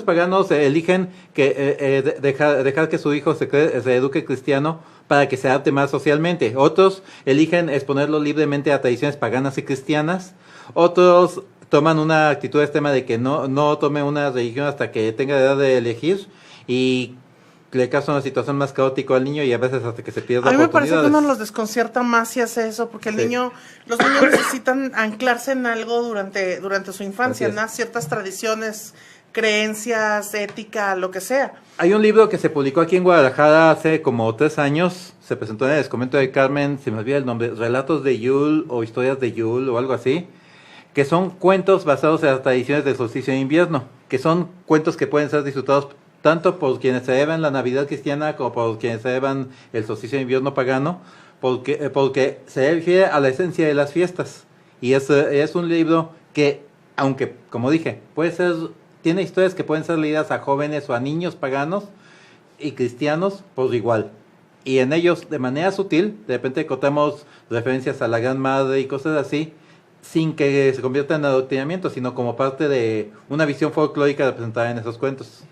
paganos eligen que dejar que su hijo se eduque cristiano para que se adapte más socialmente. Otros eligen exponerlo libremente a tradiciones paganas y cristianas. Otros toman una actitud extrema de que no tome una religión hasta que tenga edad de elegir, y le causa una situación más caótica al niño, y a veces hasta que se pierda A mí me parece que oportunidades. uno los desconcierta más si hace eso, porque Sí. los niños necesitan anclarse en algo durante su infancia, Así es. ¿no? Ciertas tradiciones, creencias, ética, lo que sea. Hay un libro que se publicó aquí en Guadalajara hace como 3 años, se presentó en el Desconvento de Carmen, se me olvida el nombre, Relatos de Yule o Historias de Yule o algo así, que son cuentos basados en las tradiciones del solsticio de invierno, que son cuentos que pueden ser disfrutados tanto por quienes celebran la Navidad cristiana como por quienes celebran el solsticio de invierno pagano, porque se refiere a la esencia de las fiestas. Y es un libro que aunque, como dije, tiene historias que pueden ser leídas a jóvenes o a niños paganos y cristianos por igual. Y en ellos, de manera sutil, de repente encontramos referencias a la Gran Madre y cosas así, sin que se convierta en adoctrinamiento, sino como parte de una visión folclórica representada en esos cuentos.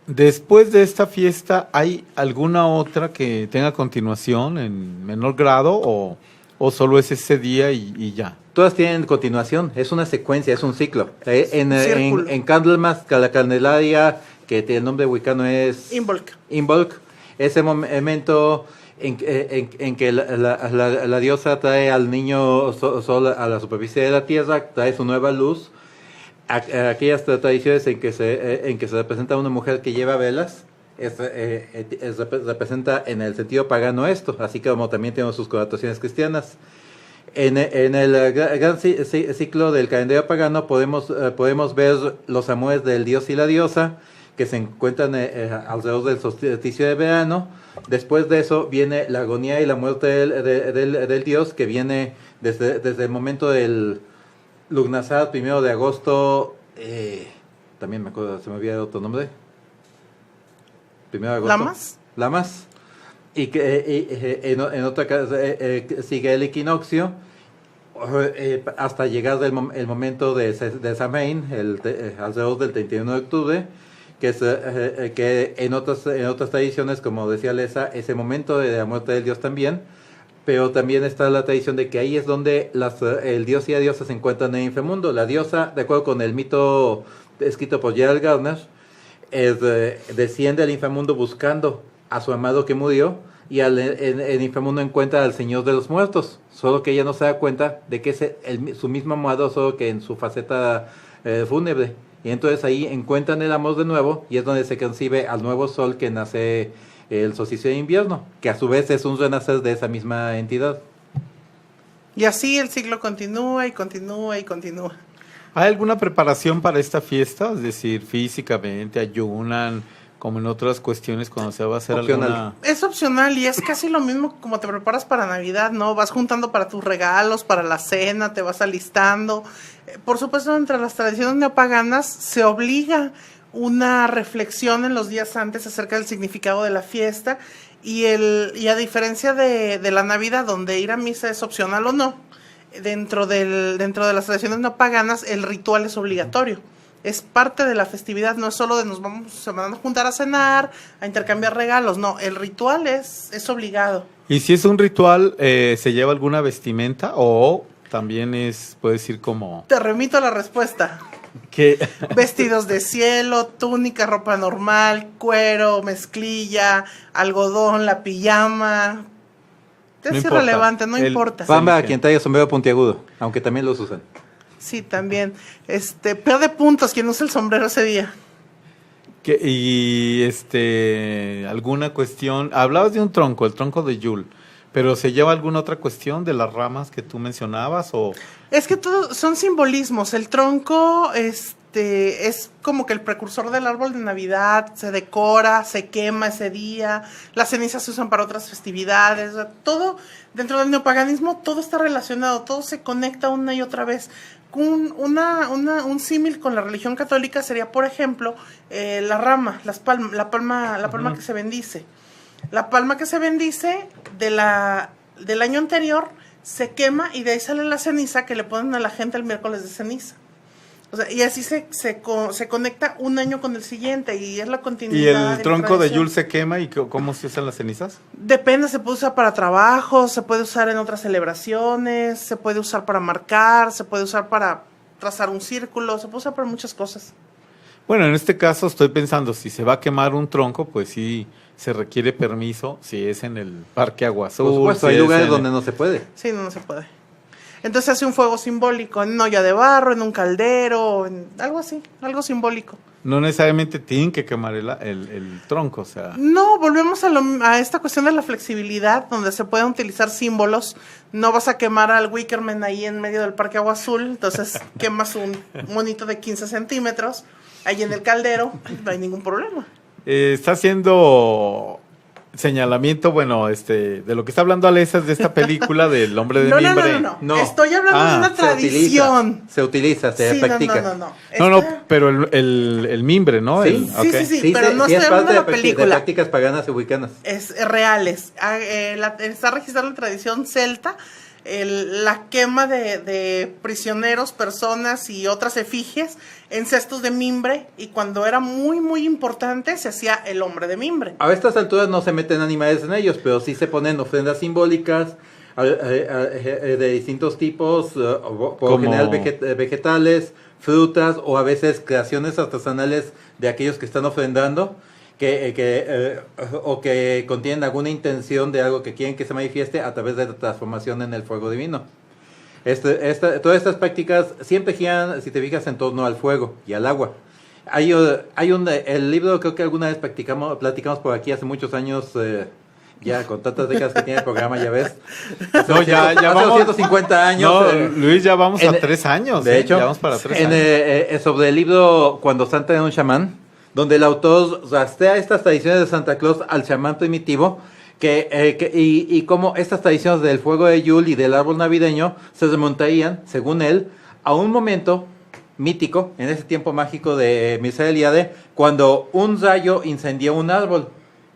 Después de esta fiesta, ¿hay alguna otra que tenga continuación en menor grado o solo es ese día y ya? Todas tienen continuación, es una secuencia, es un ciclo. Círculo. En Candlemas, la Candelaria, que el nombre wicano es Imbolc. ese momento en que la diosa trae al niño sol a la superficie de la tierra, trae su nueva luz. Aquellas tradiciones en que se representa a una mujer que lleva velas, representa en el sentido pagano esto, así como también tenemos sus connotaciones cristianas. En el gran ciclo del calendario pagano podemos ver los amores del dios y la diosa que se encuentran alrededor del solsticio de verano. Después de eso viene la agonía y la muerte del dios, que viene desde el momento del Lugnasad, 1 de agosto, también me acuerdo, se me había dado otro nombre. 1 de agosto. Lamas. Y que en otra casa sigue el equinoccio, hasta llegar el momento de Samhain, alrededor del 31 de octubre, que es que en otras tradiciones, como decía Lesa, ese momento de la muerte del dios también. Pero también está la tradición de que ahí es donde el dios y la diosa se encuentran en el inframundo. La diosa, de acuerdo con el mito escrito por Gerald Gardner, desciende al inframundo buscando a su amado que murió, y en el inframundo encuentra al Señor de los Muertos, solo que ella no se da cuenta de que es su mismo amado, solo que en su faceta fúnebre. Y entonces ahí encuentran el amor de nuevo, y es donde se concibe al nuevo sol que nace el solsticio de invierno, que a su vez es un renacer de esa misma entidad. Y así el ciclo continúa y continúa y continúa. ¿Hay alguna preparación para esta fiesta? Es decir, físicamente, ayunan, como en otras cuestiones cuando se va a hacer Opcional. alguna... Es opcional y es casi lo mismo como te preparas para Navidad, ¿no? Vas juntando para tus regalos, para la cena, te vas alistando. Por supuesto, entre las tradiciones neopaganas se obliga una reflexión en los días antes acerca del significado de la fiesta y a diferencia de la Navidad, donde ir a misa es opcional o no, dentro de las tradiciones neopaganas el ritual es obligatorio. Es parte de la festividad, no es solo de se van a juntar a cenar, a intercambiar regalos, no, el ritual es obligado. ¿Y si es un ritual, se lleva alguna vestimenta o también puede decir como... Te remito a la respuesta. ¿Qué? Vestidos de cielo, túnica, ropa normal, cuero, mezclilla, algodón, la pijama. Es irrelevante, no importa. Bamba a quien traiga sombrero puntiagudo, aunque también los usan. Sí, también. Pierde puntos quien usa el sombrero ese día. Y alguna cuestión, hablabas de un tronco, el tronco de Yule, pero ¿se lleva alguna otra cuestión de las ramas que tú mencionabas o...? Es que todos son simbolismos. El tronco es como que el precursor del árbol de Navidad, se decora, se quema ese día, las cenizas se usan para otras festividades, todo dentro del neopaganismo, todo está relacionado, todo se conecta una y otra vez. Un símil con la religión católica sería, por ejemplo, la rama, la palma que se bendice. La palma que se bendice del año anterior se quema y de ahí sale la ceniza que le ponen a la gente el miércoles de ceniza. O sea, y así se conecta un año con el siguiente y es la continuidad. ¿Y el tronco de Yule se quema y cómo se usan las cenizas? Depende, se puede usar para trabajo, se puede usar en otras celebraciones, se puede usar para marcar, se puede usar para trazar un círculo, se puede usar para muchas cosas. Bueno, en este caso estoy pensando, si se va a quemar un tronco, pues sí se requiere permiso, si es en el Parque Agua Azul. Por supuesto, hay lugares donde no se puede. Sí, no se puede. Entonces se hace un fuego simbólico, en una olla de barro, en un caldero, en algo así, algo simbólico. No necesariamente tienen que quemar el tronco, o sea... No, volvemos a esta cuestión de la flexibilidad, donde se pueden utilizar símbolos. No vas a quemar al Wickerman ahí en medio del Parque Agua Azul, entonces quemas un monito de 15 centímetros ahí en el caldero, no hay ningún problema. Está siendo señalamiento, bueno, de lo que está hablando Alesa es de esta película del hombre de mimbre. No. Estoy hablando de una tradición. Se utiliza, se practica. No, pero el mimbre, ¿no? Sí, sí, pero no estoy hablando de la película. De prácticas paganas y wiccanas. Es reales. Está registrada la tradición celta, la quema de prisioneros, personas y otras efigies en cestos de mimbre, y cuando era muy, muy importante se hacía el hombre de mimbre. A estas alturas no se meten animales en ellos, pero sí se ponen ofrendas simbólicas de distintos tipos, por general vegetales, frutas o a veces creaciones artesanales de aquellos que están ofrendando, o que contienen alguna intención de algo que quieren que se manifieste a través de la transformación en el fuego divino. Todas estas prácticas siempre giran, si te fijas, en torno al fuego y al agua. El libro, creo que alguna vez platicamos por aquí hace muchos años, ya con tantas décadas que tiene el programa, ya ves. No, ya hace vamos 150 años. No, Luis, ya vamos a 3 años. De hecho, ya vamos para 3 años. Sobre el libro Cuando Santa era un chamán, donde el autor rastrea estas tradiciones de Santa Claus al chamán primitivo, y cómo estas tradiciones del fuego de Yule y del árbol navideño se remontarían, según él, a un momento mítico, en ese tiempo mágico de Mircea Eliade, cuando un rayo incendió un árbol,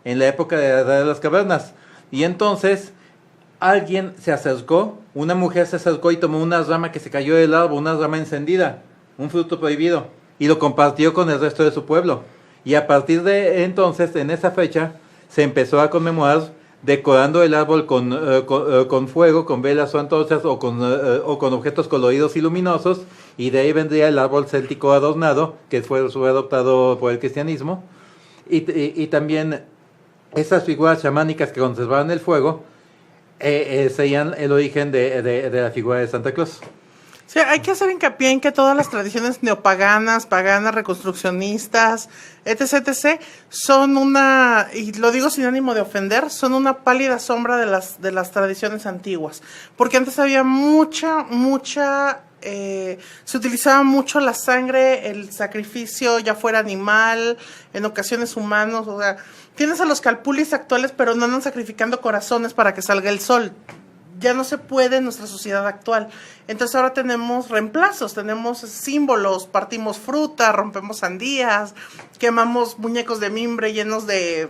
en la época de la Edad de las Cavernas. Y entonces alguien se acercó, una mujer se acercó y tomó una rama que se cayó del árbol, una rama encendida, un fruto prohibido, y lo compartió con el resto de su pueblo. Y a partir de entonces, en esa fecha, se empezó a conmemorar decorando el árbol con fuego, con velas o antorchas o con objetos coloridos y luminosos, y de ahí vendría el árbol céltico adornado, que fue adoptado por el cristianismo, y también esas figuras chamánicas que conservaban el fuego serían el origen de la figura de Santa Claus. Sí, hay que hacer hincapié en que todas las tradiciones neopaganas, paganas, reconstruccionistas, etc., son una, y lo digo sin ánimo de ofender, son una pálida sombra de las tradiciones antiguas. Porque antes había se utilizaba mucho la sangre, el sacrificio, ya fuera animal, en ocasiones humanos. O sea, tienes a los calpulis actuales, pero no andan sacrificando corazones para que salga el sol. Ya no se puede en nuestra sociedad actual. Entonces ahora tenemos reemplazos, tenemos símbolos, partimos fruta, rompemos sandías, quemamos muñecos de mimbre llenos de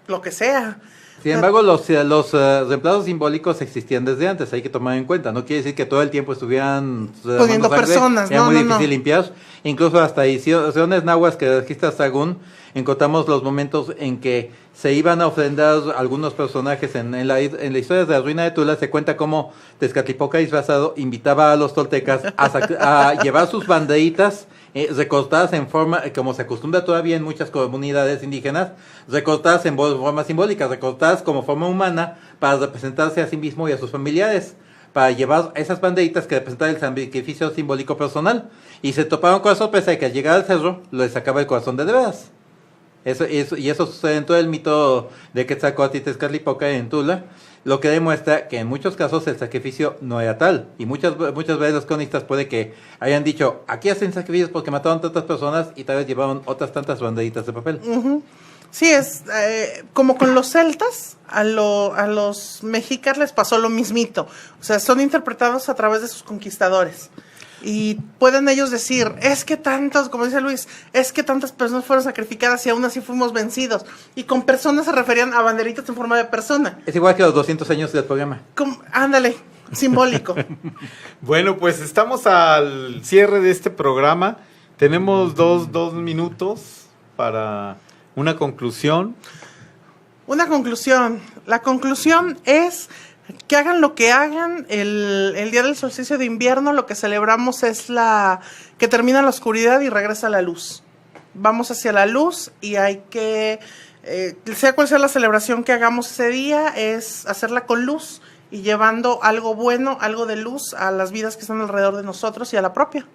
lo que sea. Sin embargo, los reemplazos simbólicos existían desde antes, hay que tomar en cuenta. No quiere decir que todo el tiempo estuvieran poniendo personas, era muy difícil limpiar. Incluso hasta ediciones nahuas que registra Sagún, encontramos los momentos en que se iban a ofrendar algunos personajes. En la historia de la ruina de Tula se cuenta cómo Tezcatlipoca disfrazado invitaba a los toltecas a llevar sus banderitas recortadas en forma, como se acostumbra todavía en muchas comunidades indígenas, recortadas en forma simbólica, recortadas como forma humana para representarse a sí mismo y a sus familiares, para llevar esas banderitas que representan el sacrificio simbólico personal. Y se toparon con la sorpresa de que al llegar al cerro les sacaba el corazón de veras. Eso sucede en todo el mito de Quetzalcóatl y Tezcatlipoca en Tula, lo que demuestra que en muchos casos el sacrificio no era tal. Y muchas veces los cronistas puede que hayan dicho, aquí hacen sacrificios porque mataron tantas personas, y tal vez llevaron otras tantas banderitas de papel. Uh-huh. Sí, es como con los celtas, a los mexicas les pasó lo mismito. O sea, son interpretados a través de sus conquistadores. Y pueden ellos decir, es que tantas, como dice Luis, es que tantas personas fueron sacrificadas y aún así fuimos vencidos. Y con personas se referían a banderitas en forma de persona. Es igual que los 200 años del programa. Ándale, simbólico. Bueno, pues estamos al cierre de este programa. Tenemos dos minutos para una conclusión. Una conclusión. La conclusión es que hagan lo que hagan, el día del solsticio de invierno lo que celebramos es que termina la oscuridad y regresa la luz. Vamos hacia la luz y hay que, sea cual sea la celebración que hagamos ese día, es hacerla con luz y llevando algo bueno, algo de luz a las vidas que están alrededor de nosotros y a la propia.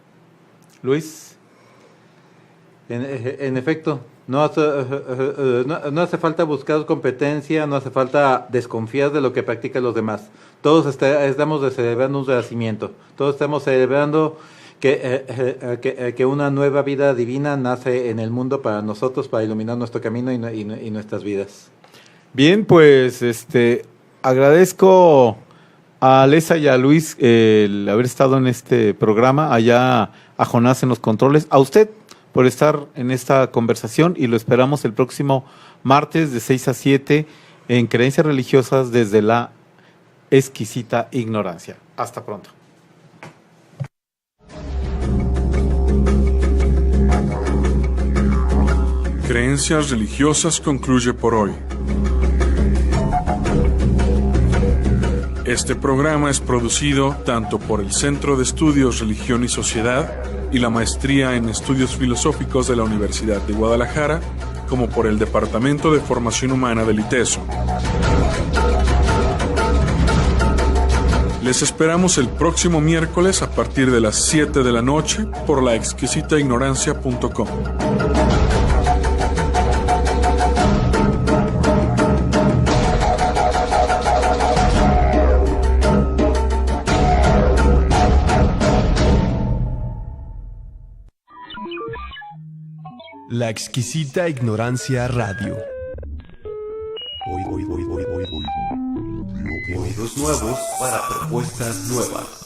Luis. En efecto, no hace falta buscar competencia, no hace falta desconfiar de lo que practican los demás. Todos estamos celebrando un renacimiento, todos estamos celebrando que una nueva vida divina nace en el mundo para nosotros, para iluminar nuestro camino y nuestras vidas. Bien, pues agradezco a Alessa y a Luis el haber estado en este programa, allá a Jonás en los controles, a usted por estar en esta conversación y lo esperamos el próximo martes de 6 a 7 en Creencias Religiosas desde la exquisita ignorancia. Hasta pronto. Creencias Religiosas concluye por hoy. Este programa es producido tanto por el Centro de Estudios Religión y Sociedad y la Maestría en Estudios Filosóficos de la Universidad de Guadalajara, como por el Departamento de Formación Humana del ITESO. Les esperamos el próximo miércoles a partir de las 7 de la noche por laexquisitaignorancia.com. La exquisita ignorancia radio. Oídos nuevos para propuestas nuevas.